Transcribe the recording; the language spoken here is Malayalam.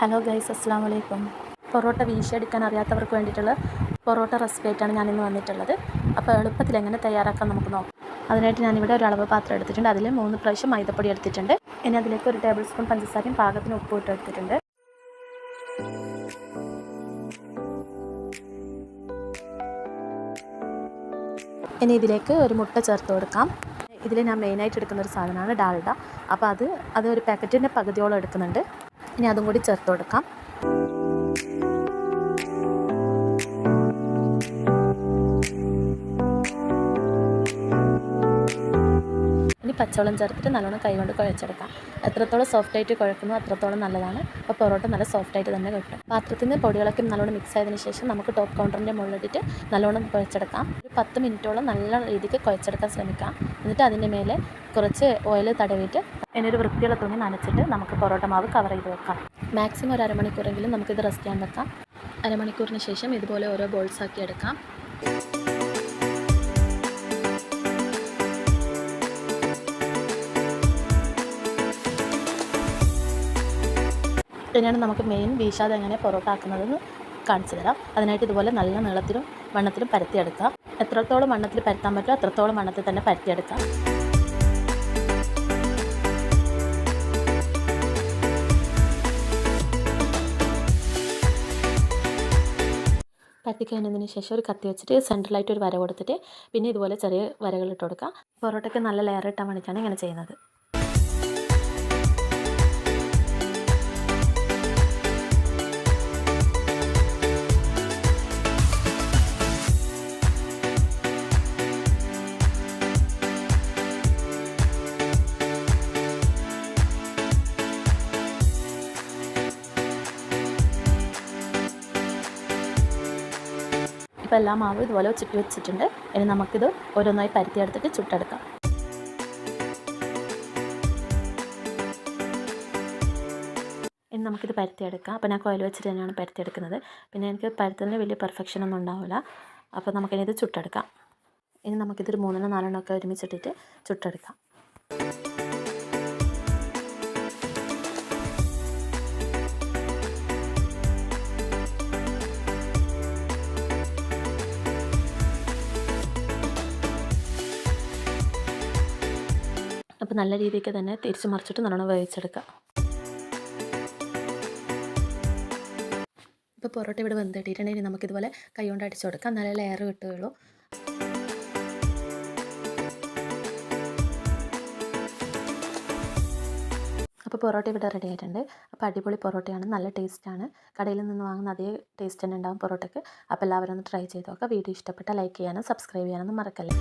ഹലോ ഗൈസ്, അസ്സാം വലൈക്കും. പൊറോട്ട വീശിയെടുക്കാൻ അറിയാത്തവർക്ക് വേണ്ടിയിട്ടുള്ള പൊറോട്ട റെസിപ്പി ആയിട്ടാണ് ഞാനിന്ന് വന്നിട്ടുള്ളത്. അപ്പോൾ എളുപ്പത്തിൽ എങ്ങനെ തയ്യാറാക്കാൻ നമുക്ക് നോക്കാം. അതിനായിട്ട് ഞാനിവിടെ ഒരു അളവ് പാത്രം എടുത്തിട്ടുണ്ട്. അതിൽ 3 പ്രാവശ്യം മൈദപ്പൊടി എടുത്തിട്ടുണ്ട്. ഇനി അതിലേക്ക് 1 ടേബിൾ സ്പൂൺ പഞ്ചസാരയും പാകത്തിന് ഉപ്പും ഇട്ട് എടുത്തിട്ടുണ്ട്. ഇനി ഇതിലേക്ക് ഒരു മുട്ട ചേർത്ത് കൊടുക്കാം. ഇതിൽ ഞാൻ മെയിനായിട്ട് എടുക്കുന്ന ഒരു സാധനമാണ് ഡാൽഡ. അപ്പോൾ അത് ഒരു പാക്കറ്റിൻ്റെ പകുതിയോളം എടുക്കുന്നുണ്ട്. ഇനി അതും കൂടി ചേർത്ത് കൊടുക്കാം. ഇനി പച്ചവെള്ളം ചേർത്തിട്ട് നല്ലോണം കൈകൊണ്ട് കുഴച്ചെടുക്കാം. എത്രത്തോളം സോഫ്റ്റായിട്ട് കുഴക്കുന്നു അത്രത്തോളം നല്ലതാണ്. അപ്പോൾ പൊറോട്ട നല്ല സോഫ്റ്റായിട്ട് തന്നെ കിട്ടും. പാത്രത്തിൽ നിന്ന് പൊടികളൊക്കെ നല്ലോണം മിക്സ് ആയതിനു ശേഷം നമുക്ക് ടോപ്പ് കൗണ്ടറിൻ്റെ മുകളിലിട്ടിട്ട് നല്ലോണം കുഴച്ചെടുക്കാം. ഒരു 10 മിനിറ്റോളം നല്ല രീതിക്ക് കുഴച്ചെടുക്കാൻ ശ്രമിക്കാം. എന്നിട്ട് അതിൻ്റെ മേലെ കുറച്ച് ഓയിൽ തടവിയിട്ട് അതിനൊരു വൃത്തിയുള്ള തുണി നനച്ചിട്ട് നമുക്ക് പൊറോട്ട മാവ് കവർ ചെയ്ത് വെക്കാം. മാക്സിമം ഒരു അരമണിക്കൂറെങ്കിലും നമുക്കിത് റെസ്റ്റ് ചെയ്യാൻ വെക്കാം. അരമണിക്കൂറിന് ശേഷം ഇതുപോലെ ഓരോ ബോൾസ് ആക്കി എടുക്കാം. ഇനിയാണ് നമുക്ക് മെയിൻ വീശാതെ എങ്ങനെ പൊറോട്ട ആക്കുന്നതെന്ന് കാണിച്ചു തരാം. അതിനായിട്ട് ഇതുപോലെ നല്ല നീളത്തിലും വണ്ണത്തിലും പരത്തിയെടുക്കാം. എത്രത്തോളം വണ്ണത്തിൽ പരത്താൻ പറ്റുമോ അത്രത്തോളം വണ്ണത്തിൽ തന്നെ പരത്തിയെടുക്കാം. പരത്തി കഴിഞ്ഞതിന് ശേഷം ഒരു കത്തി വെച്ചിട്ട് സെൻട്രലായിട്ട് ഒരു വര കൊടുത്തിട്ട് പിന്നെ ഇതുപോലെ ചെറിയ വരകൾ ഇട്ട് കൊടുക്കാം. പൊറോട്ടയ്ക്ക് നല്ല ലെയർ ഇട്ടാൻ വേണ്ടിയിട്ടാണ് ഇങ്ങനെ ചെയ്യുന്നത്. ഇപ്പോൾ എല്ലാ മാവും ഇതുപോലെ ചുറ്റി വെച്ചിട്ടുണ്ട്. ഇനി നമുക്കിത് ഓരോന്നായി പരത്തിയെടുത്തിട്ട് ചുട്ടെടുക്കാം. ഇനി നമുക്കിത് പരത്തിയെടുക്കാം. അപ്പോൾ ഞാൻ കോയിൽ വെച്ചിട്ട് തന്നെയാണ് പരത്തിയെടുക്കുന്നത്. പിന്നെ എനിക്ക് പരത്തുന്നതിന് വലിയ പെർഫെക്ഷൻ ഒന്നും ഉണ്ടാവില്ല. അപ്പോൾ നമുക്കിനി ഇത് ചുട്ടെടുക്കാം. ഇനി നമുക്കിതൊരു 3-4 ഒക്കെ ഒരുമിച്ചിട്ടിട്ട് ചുട്ടെടുക്കാം. അപ്പോൾ നല്ല രീതിക്ക് തന്നെ തിരിച്ച് മറിച്ചിട്ട് നല്ലോണം വേവിച്ചെടുക്കാം. ഇപ്പോൾ പൊറോട്ട ഇവിടെ വെന്തിട്ടിട്ടുണ്ടെങ്കിൽ നമുക്കിതുപോലെ കൈ കൊണ്ട് അടിച്ചു കൊടുക്കാം. നല്ല ലെയർ കിട്ടുകയുള്ളൂ. അപ്പോൾ പൊറോട്ട ഇവിടെ റെഡി ആയിട്ടുണ്ട്. അപ്പോൾ അടിപൊളി പൊറോട്ടയാണ്, നല്ല ടേസ്റ്റാണ്. കടയിൽ നിന്ന് വാങ്ങുന്ന അതേ ടേസ്റ്റ് തന്നെ ഉണ്ടാകും പൊറോട്ടയ്ക്ക്. അപ്പോൾ എല്ലാവരും ഒന്ന് ട്രൈ ചെയ്ത് നോക്കുക. വീഡിയോ ഇഷ്ടപ്പെട്ടാൽ ലൈക്ക് ചെയ്യാനും സബ്സ്ക്രൈബ് ചെയ്യാനൊന്നും മറക്കല്ലേ.